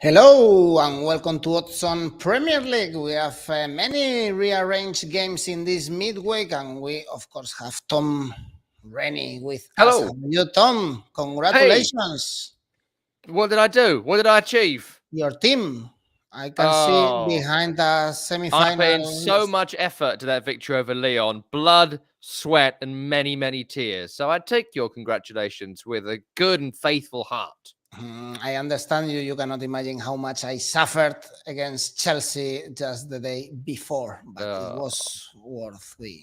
Hello and welcome to Odds on Premier League. We have many rearranged games in this midweek, and we, of course, have Tom Rennie with us. How Hello. are you, Tom? Congratulations. Hey, what did I do? What did I achieve? Your team. I can see Oh, behind the I semi-final. put in so much effort to that victory over Lyon. Blood, sweat, and many, many tears. So I take your congratulations with a good and faithful heart. I understand you. You cannot imagine how much I suffered against Chelsea just the day before, but it was worth it.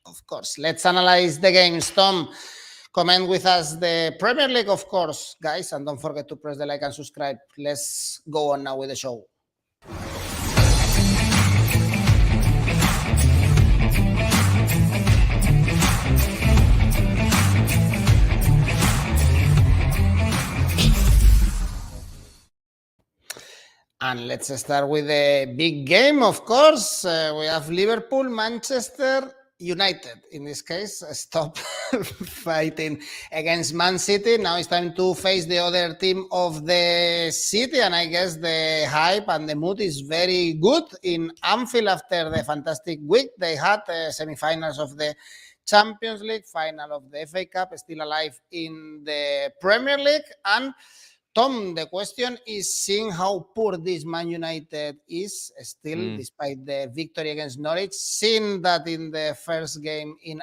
Of course. Let's analyze the games, Tom. Comment with us the Premier League, of course, guys, and don't forget to press the like and subscribe. Let's go on now with the show. And let's start with the big game, of course. We have Liverpool, Manchester United. In this case, stop fighting against Man City. Now it's time to face the other team of the city. And I guess the hype and the mood is very good in Anfield after the fantastic week they had. Semi-finals of the Champions League, final of the FA Cup, still alive in the Premier League. And Tom, the question is, seeing how poor this Man United is still, despite the victory against Norwich, seeing that in the first game in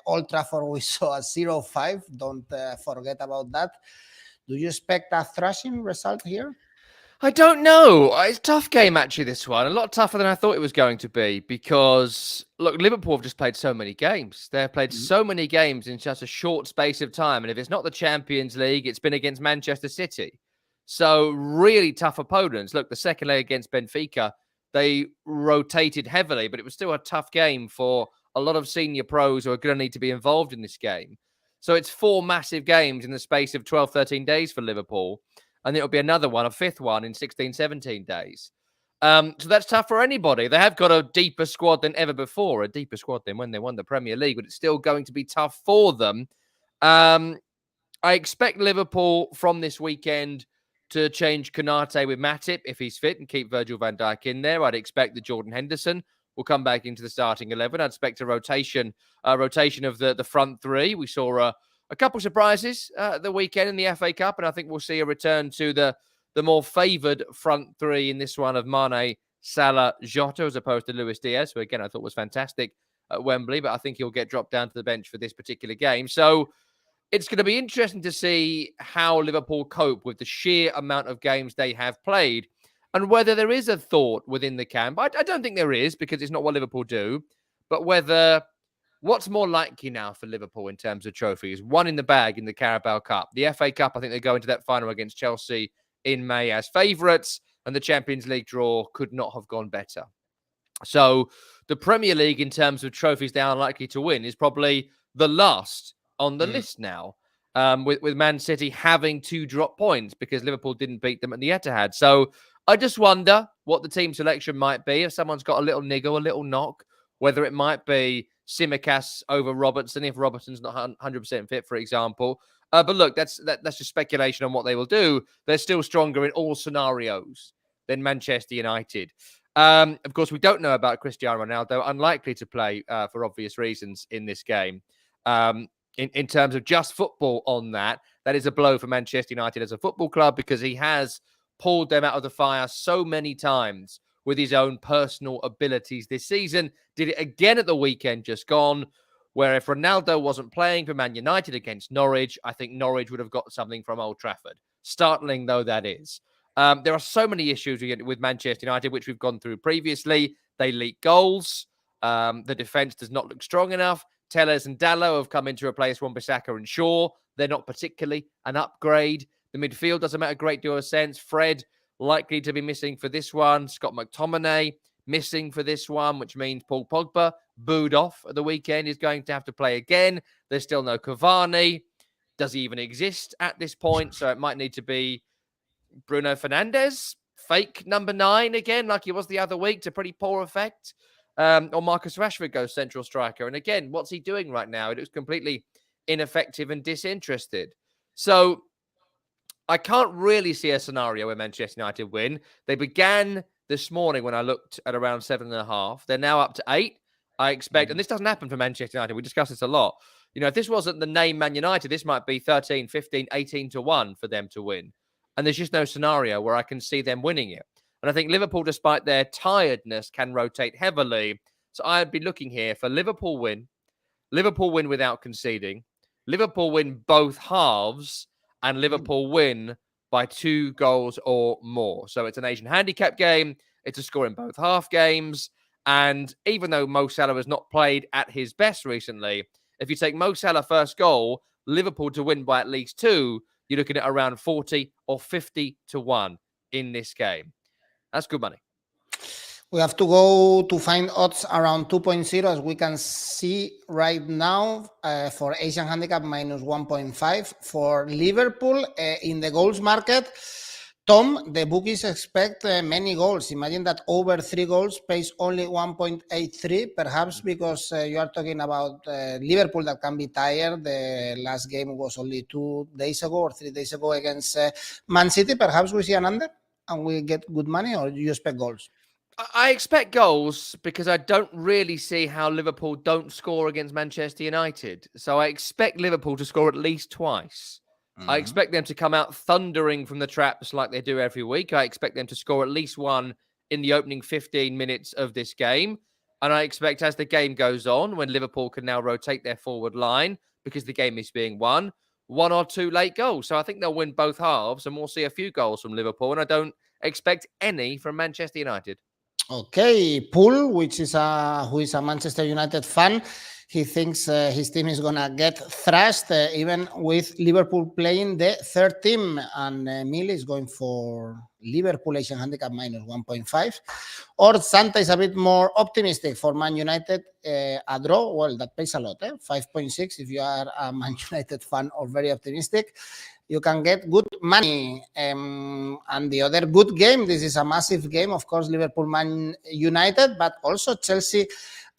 Old Trafford we saw a 0-5, don't forget about that. Do you expect a thrashing result here? I don't know. It's a tough game, actually, this one. A lot tougher than I thought it was going to be because, look, Liverpool have just played so many games. They've played so many games in such a short space of time. And if it's not the Champions League, it's been against Manchester City. So really tough opponents. Look, the second leg against Benfica, they rotated heavily, but it was still a tough game for a lot of senior pros who are going to need to be involved in this game. So it's 4 massive games in the space of 12, 13 days for Liverpool. And it'll be another one, a 5th one in 16, 17 days. So that's tough for anybody. They have got a deeper squad than ever before, a deeper squad than when they won the Premier League, but it's still going to be tough for them. I expect Liverpool from this weekend to change Konaté with Matip if he's fit and keep Virgil van Dijk in there. I'd expect that Jordan Henderson will come back into the starting 11. I'd expect a rotation of the front three. We saw a couple of surprises the weekend in the FA Cup, and I think we'll see a return to the more favoured front three in this one of Mane, Salah, Jota, as opposed to Luis Diaz, who, again, I thought was fantastic at Wembley, but I think he'll get dropped down to the bench for this particular game. So it's going to be interesting to see how Liverpool cope with the sheer amount of games they have played and whether there is a thought within the camp. I don't think there is because it's not what Liverpool do, but whether what's more likely now for Liverpool in terms of trophies? One in the bag in the Carabao Cup. The FA Cup, I think they go into that final against Chelsea in May as favourites, and the Champions League draw could not have gone better. So the Premier League, in terms of trophies they are likely to win, is probably the last on the list now, with Man City having to drop points because Liverpool didn't beat them at the Etihad. So I just wonder what the team selection might be. If someone's got a little niggle, a little knock, whether it might be Tsimikas over Robertson if Robertson's not 100% fit, for example. But look, that's just speculation on what they will do. They're still stronger in all scenarios than Manchester United. Of course, we don't know about Cristiano Ronaldo, unlikely to play for obvious reasons in this game. In terms of just football on that is a blow for Manchester United as a football club because he has pulled them out of the fire so many times with his own personal abilities this season. Did it again at the weekend just gone, where if Ronaldo wasn't playing for Man United against Norwich, I think Norwich would have got something from Old Trafford. Startling though that is. There are so many issues with Manchester United, which we've gone through previously. They leak goals. The defence does not look strong enough. Telles and Dalot have come in to replace Wan-Bissaka and Shaw. They're not particularly an upgrade. The midfield doesn't make a great deal of sense. Fred likely to be missing for this one. Scott McTominay missing for this one, which means Paul Pogba, booed off at the weekend, is going to have to play again. There's still no Cavani. Does he even exist at this point? So it might need to be Bruno Fernandes, fake number 9 again, like he was the other week, to pretty poor effect. Or Marcus Rashford goes central striker. And again, what's he doing right now? It looks completely ineffective and disinterested. So I can't really see a scenario where Manchester United win. They began this morning when I looked at around 7.5. They're now up to 8. I expect, and this doesn't happen for Manchester United. We discuss this a lot. You know, if this wasn't the name Man United, this might be 13, 15, 18 to 1 for them to win. And there's just no scenario where I can see them winning it. And I think Liverpool, despite their tiredness, can rotate heavily. So I'd be looking here for Liverpool win without conceding, Liverpool win both halves, and Liverpool win by 2 goals or more. So it's an Asian handicap game. It's a score in both half games. And even though Mo Salah has not played at his best recently, if you take Mo Salah first goal, Liverpool to win by at least 2, you're looking at around 40 or 50 to 1 in this game. That's good money. We have to go to find odds around 2.0, as we can see right now, for Asian handicap minus 1.5. For Liverpool in the goals market, Tom, the bookies expect many goals. Imagine that over 3 goals pays only 1.83, perhaps because you are talking about Liverpool that can be tired. The last game was only 2 days ago or 3 days ago against Man City. Perhaps we see an under and we get good money, or you expect goals? I expect goals because I don't really see how Liverpool don't score against Manchester United. So I expect Liverpool to score at least twice. I expect them to come out thundering from the traps like they do every week. I expect them to score at least 1 in the opening 15 minutes of this game. And I expect as the game goes on, when Liverpool can now rotate their forward line because the game is being won, 1 or 2 late goals. So I think they'll win both halves and we'll see a few goals from Liverpool. And I don't expect any from Manchester United. Okay, Pool, who is a Manchester United fan, he thinks his team is gonna get thrashed, even with Liverpool playing the third team, and Mill is going for Liverpool Asian handicap minus 1.5. Or Santa is a bit more optimistic for Man United, a draw. Well, that pays a lot, 5.6 if you are a Man United fan or very optimistic. You can get good money. And the other good game, this is a massive game, of course, Liverpool Man United, but also Chelsea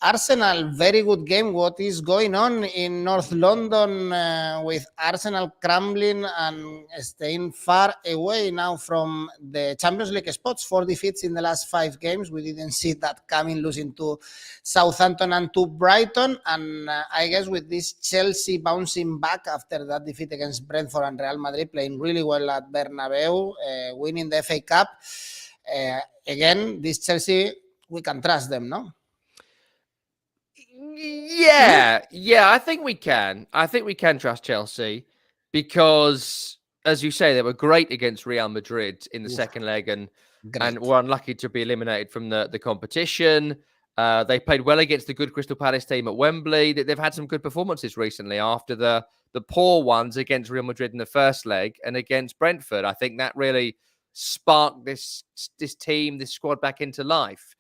Arsenal. Very good game. What is going on in North London with Arsenal crumbling and staying far away now from the Champions League spots? 4 defeats in the last 5 games. We didn't see that coming, losing to Southampton and to Brighton. And I guess with this Chelsea bouncing back after that defeat against Brentford and Real Madrid, playing really well at Bernabeu, winning the FA Cup. Again, this Chelsea, we can trust them, no? Yeah, I think we can. I think we can trust Chelsea because, as you say, they were great against Real Madrid in the second leg and were unlucky to be eliminated from the competition. They played well against the good Crystal Palace team at Wembley. They've had some good performances recently after the poor ones against Real Madrid in the first leg and against Brentford. I think that really sparked this team, this squad back into life.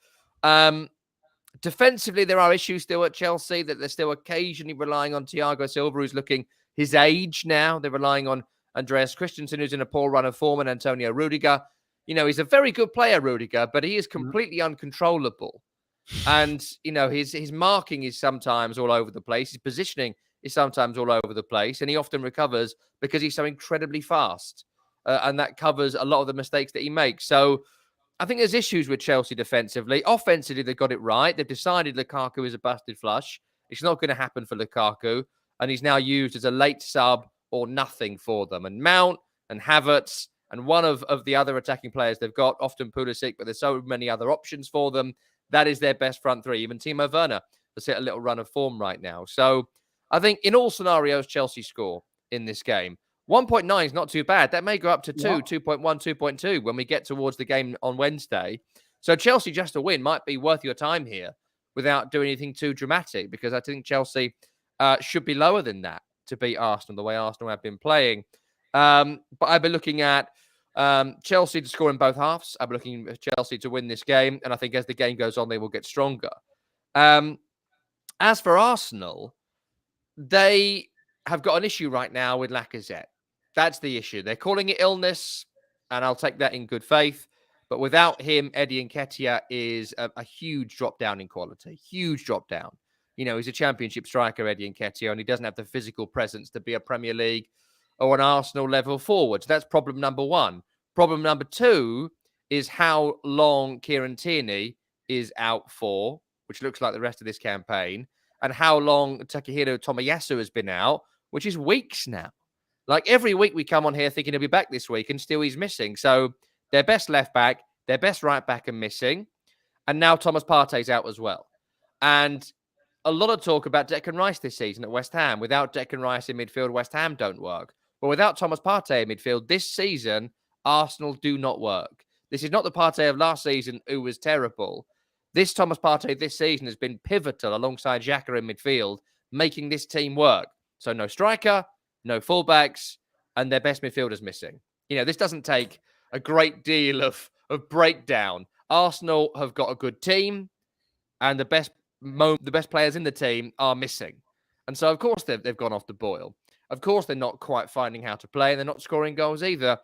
Defensively, there are issues still at Chelsea that they're still occasionally relying on 𝐿𝐭𝐴 Silva, who's looking his age now. They're relying on Andreas Christensen, who's in a poor run of form, and Antonio Rudiger. You know, he's a very good player, Rudiger, but he is completely uncontrollable. And, you know, his marking is sometimes all over the place. His positioning is sometimes all over the place. And he often recovers because he's so incredibly fast. And that covers a lot of the mistakes that he makes. So I think there's issues with Chelsea defensively. Offensively, they've got it right. They've decided Lukaku is a busted flush. It's not going to happen for Lukaku. And he's now used as a late sub or nothing for them. And Mount and Havertz and one of the other attacking players they've got, often Pulisic, but there's so many other options for them. That is their best front three. Even Timo Werner has hit a little run of form right now. So I think in all scenarios, Chelsea score in this game. 1.9 is not too bad. That may go up to 2, 2.1, 2.2 when we get towards the game on Wednesday. So Chelsea just to win might be worth your time here without doing anything too dramatic, because I think Chelsea should be lower than that to beat Arsenal the way Arsenal have been playing. But I've been looking at Chelsea to score in both halves. I've been looking at Chelsea to win this game. And I think as the game goes on, they will get stronger. As for Arsenal, they have got an issue right now with 𝐿𝐴𝐧𝐧𝐶𝐞𝐜. That's the issue. They're calling it illness, and I'll take that in good faith. But without him, 𝐸𝐴𝐴𝐻 is a huge drop down in quality. Huge drop down. You know, he's a championship striker, 𝐸𝐴𝐴𝐻, and he doesn't have the physical presence to be a Premier League or an Arsenal level forward. So that's problem number one. Problem number two is how long 𝐿𝐭𝐴𝐻 is out for, which looks like the rest of this campaign, and how long 𝐜𝐭𝐴𝐻 has been out, which is weeks now. Like every week we come on here thinking he'll be back this week and still he's missing. So their best left back, their best right back are missing. And now Thomas Partey's out as well. And a lot of talk about Declan Rice this season at West Ham. Without Declan Rice in midfield, West Ham don't work. But without Thomas Partey in midfield this season, Arsenal do not work. This is not the Partey of last season who was terrible. This Thomas Partey this season has been pivotal alongside Xhaka in midfield, making this team work. So no striker, no fullbacks, and their best midfielders missing. This doesn't take a great deal of breakdown. Arsenal have got a good team, and the best players in the team are missing. And so, of course, they've gone off the boil. Of course, they're not quite finding how to play, and they're not scoring goals either.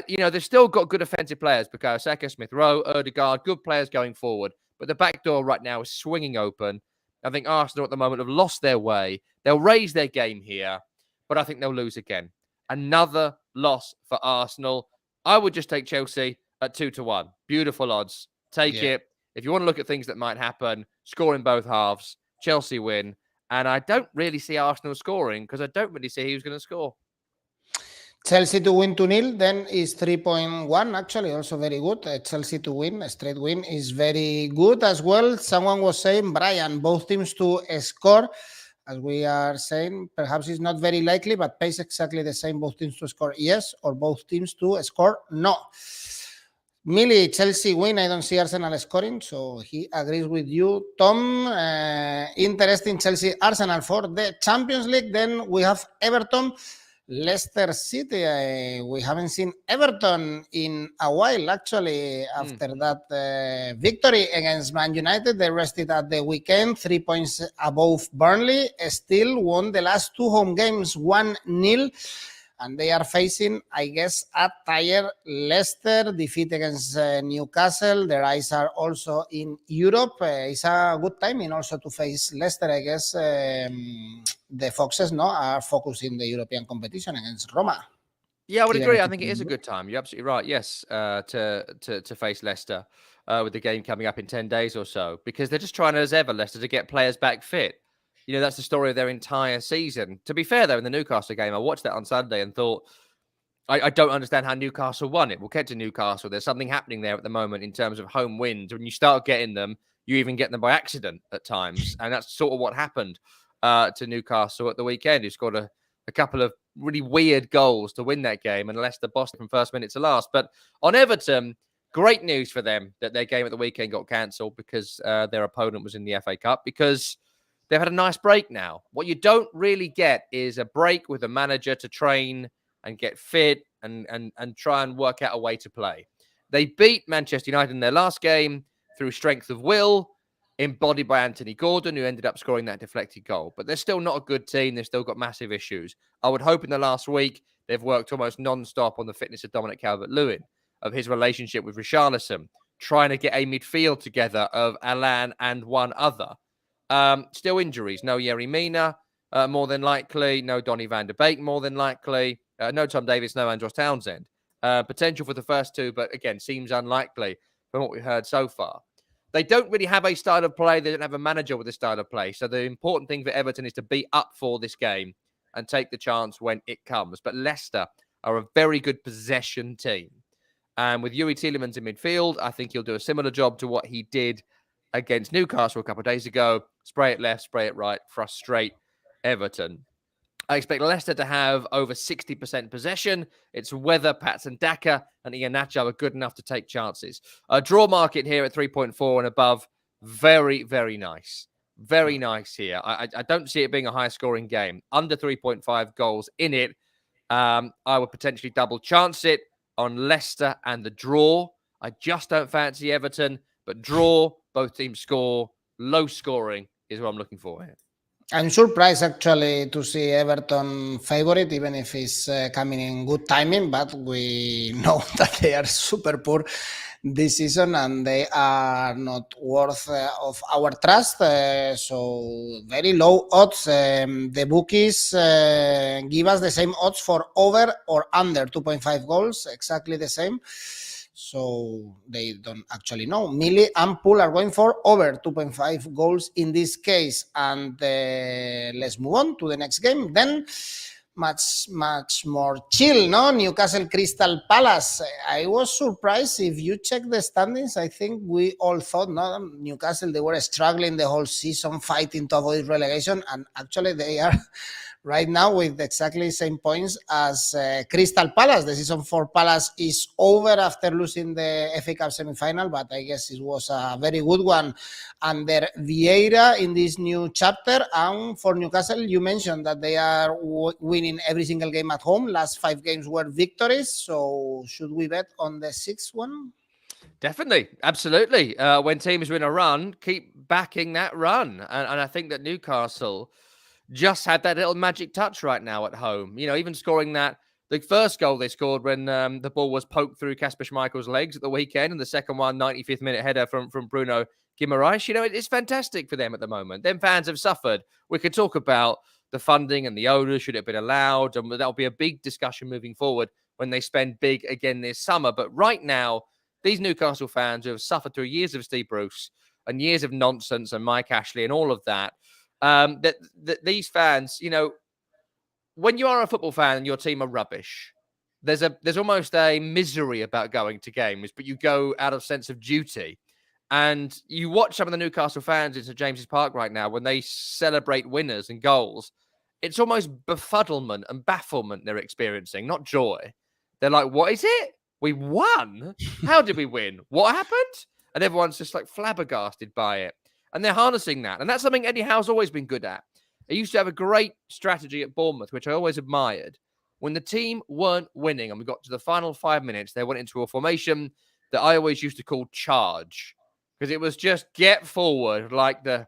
They've still got good offensive players, Bukayo Saka, Smith Rowe, Ødegaard, good players going forward. But the back door right now is swinging open. I think Arsenal at the moment have lost their way. They'll raise their game here, but I think they'll lose again. Another loss for Arsenal. I would just take Chelsea at 2-1. Beautiful odds. Take it. If you want to look at things that might happen, score in both halves. Chelsea win. And I don't really see Arsenal scoring because I don't really see who's going to score. Chelsea to win 2-0 then is 3.1, actually, also very good. Chelsea to win, a straight win, is very good as well. Someone was saying, Brian, both teams to score. As we are saying, perhaps it's not very likely, but pays exactly the same, both teams to score yes, or both teams to score no. Millie, Chelsea win. I don't see Arsenal scoring, so he agrees with you. Tom, interesting Chelsea Arsenal for the Champions League. Then we have Everton, Leicester City. We haven't seen Everton in a while, actually, after that victory against Man United. They rested at the weekend, 3 points above Burnley, still won the last two home games 1-0. And they are facing, I guess, a tired Leicester, defeat against Newcastle. Their eyes are also in Europe. It's a good timing also to face Leicester, I guess. The Foxes are focusing the European competition against Roma. Yeah, I would agree. I think it is a good time. You're absolutely right. Yes, to face Leicester with the game coming up in 10 days or so, because they're just trying as ever, Leicester, to get players back fit. That's the story of their entire season. To be fair, though, in the Newcastle game, I watched that on Sunday and thought, I don't understand how Newcastle won it. We'll get to Newcastle. There's something happening there at the moment in terms of home wins. When you start getting them, you even get them by accident at times. And that's sort of what happened to Newcastle at the weekend, who scored a couple of really weird goals to win that game, and Leicester bossed from first minute to last. But on Everton, great news for them that their game at the weekend got cancelled because their opponent was in the FA Cup, because they've had a nice break now. What you don't really get is a break with a manager to train and get fit and try and work out a way to play. They beat Manchester United in their last game through strength of will, embodied by Anthony Gordon, who ended up scoring that deflected goal. But they're still not a good team. They've still got massive issues. I would hope in the last week they've worked almost non-stop on the fitness of Dominic Calvert-Lewin, of his relationship with Richarlison, trying to get a midfield together of Alan and one other. Still injuries. No Yerry Mina, more than likely. No Donny van der Beek, more than likely. No Tom Davies, no Andros Townsend. Potential for the first two, but again, seems unlikely from what we've heard so far. They don't really have a style of play. They don't have a manager with a style of play. So the important thing for Everton is to be up for this game and take the chance when it comes. But Leicester are a very good possession team. And with 𝐬𝐭𝐴𝐻 in midfield, I think he'll do a similar job to what he did against Newcastle a couple of days ago. Spray it left, spray it right, frustrate Everton. I expect Leicester to have over 60% possession. It's whether Patson Daka and Iheanacho are good enough to take chances. A draw market here at 3.4 and above. Very, very nice. Very nice here. I don't see it being a high-scoring game. Under 3.5 goals in it. I would potentially double chance it on Leicester and the draw. I just don't fancy Everton, but draw, both teams score, low scoring is what I'm looking for here. I'm surprised actually to see Everton favorite, even if it's coming in good timing, but we know that they are super poor this season and they are not worth of our trust. So very low odds. The bookies give us the same odds for over or under 2.5 goals, exactly the same. So they don't actually know. Millie and Pool are going for over 2.5 goals in this case. And let's move on to the next game. Then much more chill, no? Newcastle Crystal Palace. I was surprised if you check the standings. I think we all thought, no, Newcastle, they were struggling the whole season fighting to avoid relegation, and actually they are right now with exactly the same points as Crystal Palace. The season for Palace is over after losing the FA Cup semi-final, but I guess it was a very good one under Vieira in this new chapter. And for Newcastle, you mentioned that they are winning every single game at home. Last 5 games were victories. So should we bet on the 6th one? Definitely, absolutely. When teams win a run, keep backing that run. And I think that Newcastle just had that little magic touch right now at home. You know, even scoring the first goal they scored when the ball was poked through Kasper Schmeichel's legs at the weekend, and the second one, 95th minute header from Bruno Guimaraes. You know, it's fantastic for them at the moment. Them fans have suffered. We could talk about the funding and the owners, should it have been allowed, and that'll be a big discussion moving forward when they spend big again this summer. But right now, these Newcastle fans who have suffered through years of Steve Bruce and years of nonsense and Mike Ashley and all of that, that these fans, you know, when you are a football fan and your team are rubbish, there's almost a misery about going to games, but you go out of sense of duty. And you watch some of the Newcastle fans in St James's Park right now when they celebrate winners and goals. It's almost befuddlement and bafflement they're experiencing, not joy. They're like, what is it? We won? How did we win? What happened? And everyone's just like flabbergasted by it. And they're harnessing that. And that's something Eddie Howe's always been good at. He used to have a great strategy at Bournemouth, which I always admired. When the team weren't winning and we got to the final 5 minutes, they went into a formation that I always used to call charge. Because it was just get forward, like the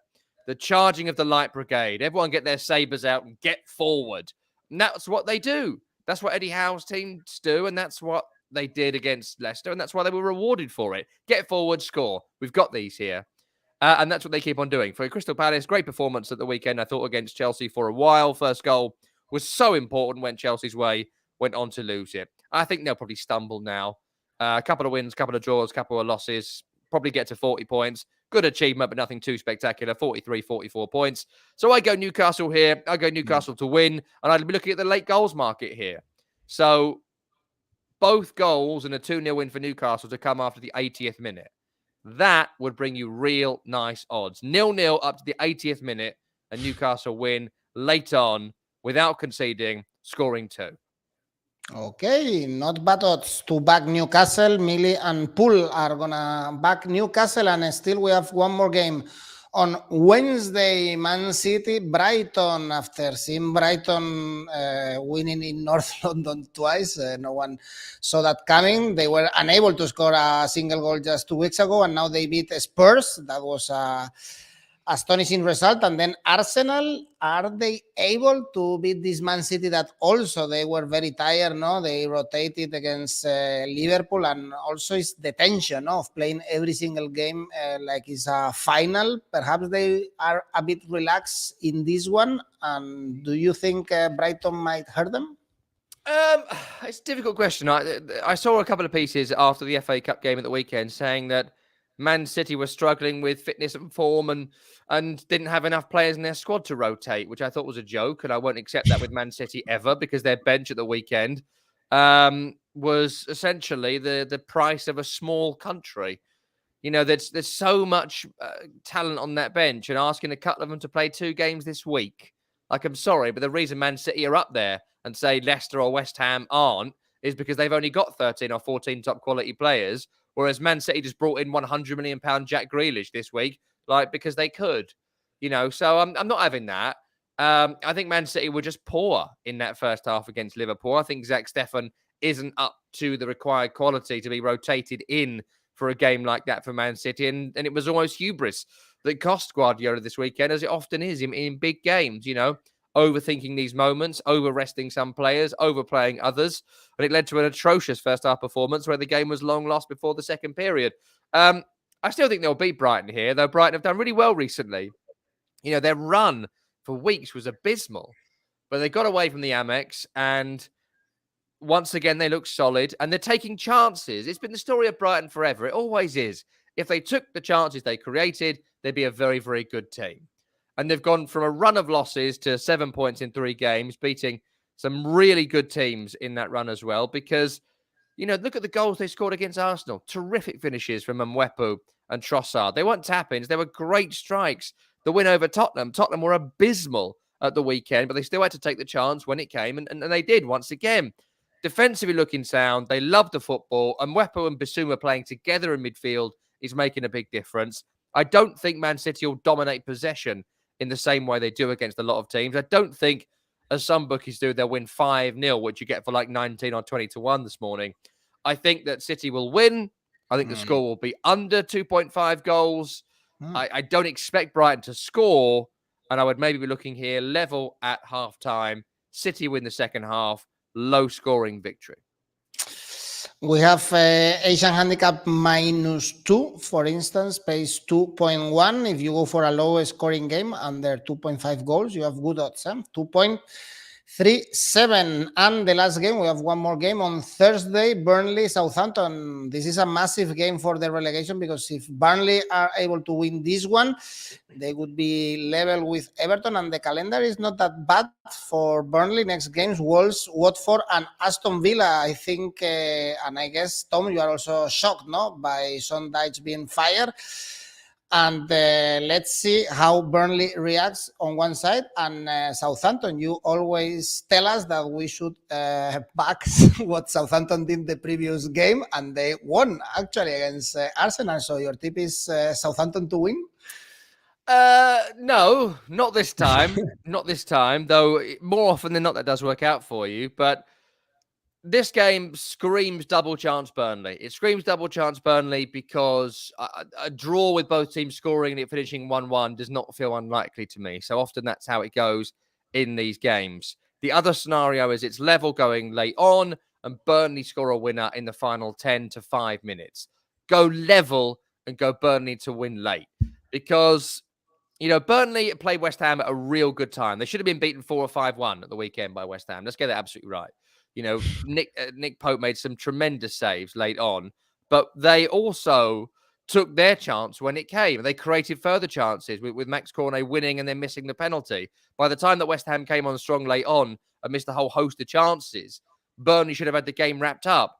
charging of the light brigade. Everyone get their sabres out and get forward. And that's what they do. That's what Eddie Howe's teams do. And that's what they did against Leicester. And that's why they were rewarded for it. Get forward, score. We've got these here. And that's what they keep on doing. For Crystal Palace, great performance at the weekend, I thought, against Chelsea for a while. First goal was so important when Chelsea's way went on to lose it. I think they'll probably stumble now. A couple of wins, couple of draws, couple of losses. Probably get to 40 points. Good achievement, but nothing too spectacular. 43, 44 points. So I go Newcastle here. I go Newcastle to win. And I'd be looking at the late goals market here. So both goals and a 2-0 win for Newcastle to come after the 80th minute. That would bring you real nice odds. 0-0 up to the 80th minute, and Newcastle win late on without conceding, scoring 2. Okay, not bad odds to back Newcastle. Millie and Pool are gonna back Newcastle, and still we have one more game on Wednesday. Man City, Brighton. After seeing Brighton winning in North London twice, no one saw that coming. They were unable to score a single goal just 2 weeks ago, and now they beat Spurs. That was a astonishing result. And then Arsenal, are they able to beat this Man City that also they were very tired, no? They rotated against Liverpool, and also it's the tension of playing every single game like it's a final. Perhaps they are a bit relaxed in this one. And do you think Brighton might hurt them? It's a difficult question. I saw a couple of pieces after the FA Cup game at the weekend saying that Man City was struggling with fitness and form and didn't have enough players in their squad to rotate, which I thought was a joke, and I won't accept that with Man City ever, because their bench at the weekend was essentially the price of a small country. You know, there's so much talent on that bench, and asking a couple of them to play 2 games this week. Like, I'm sorry, but the reason Man City are up there and say Leicester or West Ham aren't is because they've only got 13 or 14 top quality players, whereas Man City just brought in £100 million Jack Grealish this week, like, because they could, you know. So I'm not having that. I think Man City were just poor in that first half against Liverpool. I think 𝐿𝐴𝐵 isn't up to the required quality to be rotated in for a game like that for Man City, and it was almost hubris that cost Guardiola this weekend, as it often is in big games, overthinking these moments, over-resting some players, overplaying others. And it led to an atrocious first-half performance where the game was long lost before the second period. I still think they'll beat Brighton here, though Brighton have done really well recently. Their run for weeks was abysmal, but they got away from the Amex, and once again, they look solid, and they're taking chances. It's been the story of Brighton forever. It always is. If they took the chances they created, they'd be a very, very good team. And they've gone from a run of losses to 7 points in 3 games, beating some really good teams in that run as well. Because, look at the goals they scored against Arsenal. Terrific finishes from 𝐬𝐻𝐻𝐿 and Trossard. They weren't tap-ins. They were great strikes. The win over Tottenham. Tottenham were abysmal at the weekend, but they still had to take the chance when it came, and they did once again. Defensively looking sound. They love the football. And 𝐬𝐻𝐻𝐿 and Bissouma playing together in midfield is making a big difference. I don't think Man City will dominate possession in the same way they do against a lot of teams. I don't think, as some bookies do, they'll win 5-0, which you get for like 19 or 20 to 1 this morning. I think that City will win. I think the score will be under 2.5 goals. I don't expect Brighton to score, and I would maybe be looking here level at half-time. City win the second half, low-scoring victory. We have Asian handicap -2, for instance, pays 2.1. If you go for a low scoring game under 2.5 goals, you have good odds, 2.37. And the last game, we have one more game on Thursday, Burnley, Southampton. This is a massive game for the relegation, because if Burnley are able to win this one, they would be level with Everton, and the calendar is not that bad for Burnley. Next games, Wolves, Watford, and Aston Villa. I think, and I guess, Tom, you are also shocked, no, by Sean Dyche being fired. And let's see how Burnley reacts on one side. And Southampton, you always tell us that we should back what Southampton did the previous game, and they won actually against Arsenal. So your tip is Southampton to win? No, not this time. Not this time, though more often than not that does work out for you. But this game screams double chance Burnley. It screams double chance Burnley because a draw with both teams scoring and it finishing 1-1 does not feel unlikely to me. So often that's how it goes in these games. The other scenario is it's level going late on and Burnley score a winner in the final 10 to 5 minutes. Go level and go Burnley to win late. Because, Burnley played West Ham at a real good time. They should have been beaten 4 or 5-1 at the weekend by West Ham. Let's get that absolutely right. Nick Pope made some tremendous saves late on, but they also took their chance when it came. They created further chances with 𝐿𝐻𝐻𝐿𝐿 winning and then missing the penalty. By the time that West Ham came on strong late on and missed a whole host of chances, Burnley should have had the game wrapped up.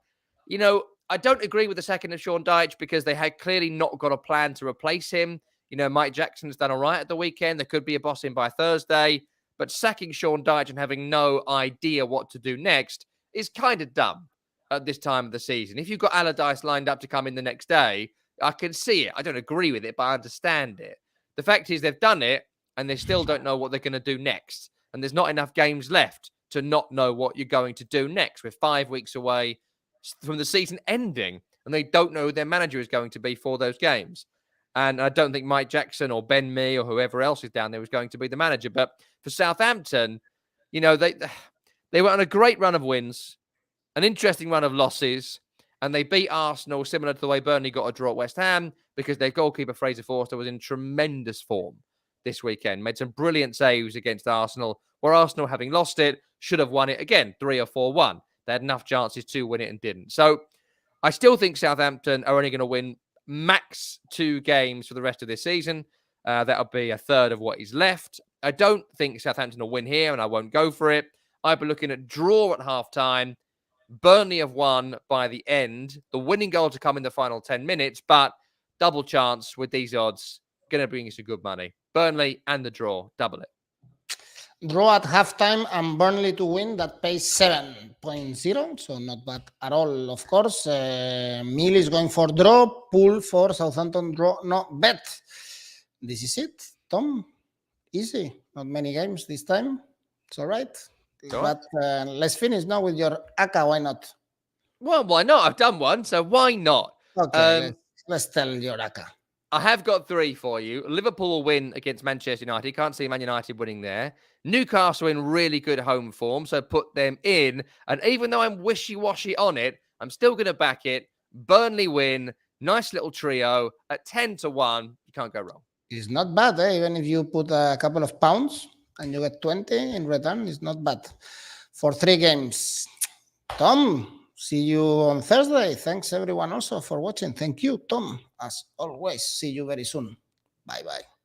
I don't agree with the second of Sean Dyche because they had clearly not got a plan to replace him. Mike Jackson's done all right at the weekend. There could be a boss in by Thursday. But sacking Sean Dyche and having no idea what to do next is kind of dumb at this time of the season. If you've got Allardyce lined up to come in the next day, I can see it. I don't agree with it, but I understand it. The fact is they've done it and they still don't know what they're going to do next. And there's not enough games left to not know what you're going to do next. We're 5 weeks away from the season ending and they don't know who their manager is going to be for those games. And I don't think Mike Jackson or Ben Mee or whoever else is down there was going to be the manager. But for Southampton, they were on a great run of wins, an interesting run of losses, and they beat Arsenal similar to the way Burnley got a draw at West Ham because their goalkeeper, Fraser Forster, was in tremendous form this weekend. Made some brilliant saves against Arsenal, where Arsenal, having lost it, should have won it again, 3 or 4-1. They had enough chances to win it and didn't. So I still think Southampton are only going to win max 2 games for the rest of this season. That'll be a third of what is left. I don't think Southampton will win here, and I won't go for it. I'd be looking at draw at half-time. Burnley have won by the end. The winning goal to come in the final 10 minutes, but double chance with these odds. Going to bring you some good money. Burnley and the draw, double it. Draw at halftime and Burnley to win, that pays 7.0, so not bad at all, of course. Mill is going for draw, pool for Southampton draw, no bet. This is it, Tom. Easy, not many games this time. It's all right. All but let's finish now with your 𝐿𝐴CCA, why not? Well, why not? I've done one, so why not? Okay, let's tell your 𝐿𝐴CCA. I have got 3 for you. Liverpool will win against Manchester United. Can't see Man United winning there. Newcastle in really good home form, so put them in. And even though I'm wishy-washy on it, I'm still going to back it. Burnley win. Nice little trio at 10-1. You can't go wrong. It's not bad, eh? Even if you put a couple of pounds and you get 20 in return, it's not bad for 3 games. Tom, see you on Thursday. Thanks everyone also for watching. Thank you, Tom. As always, see you very soon. Bye-bye.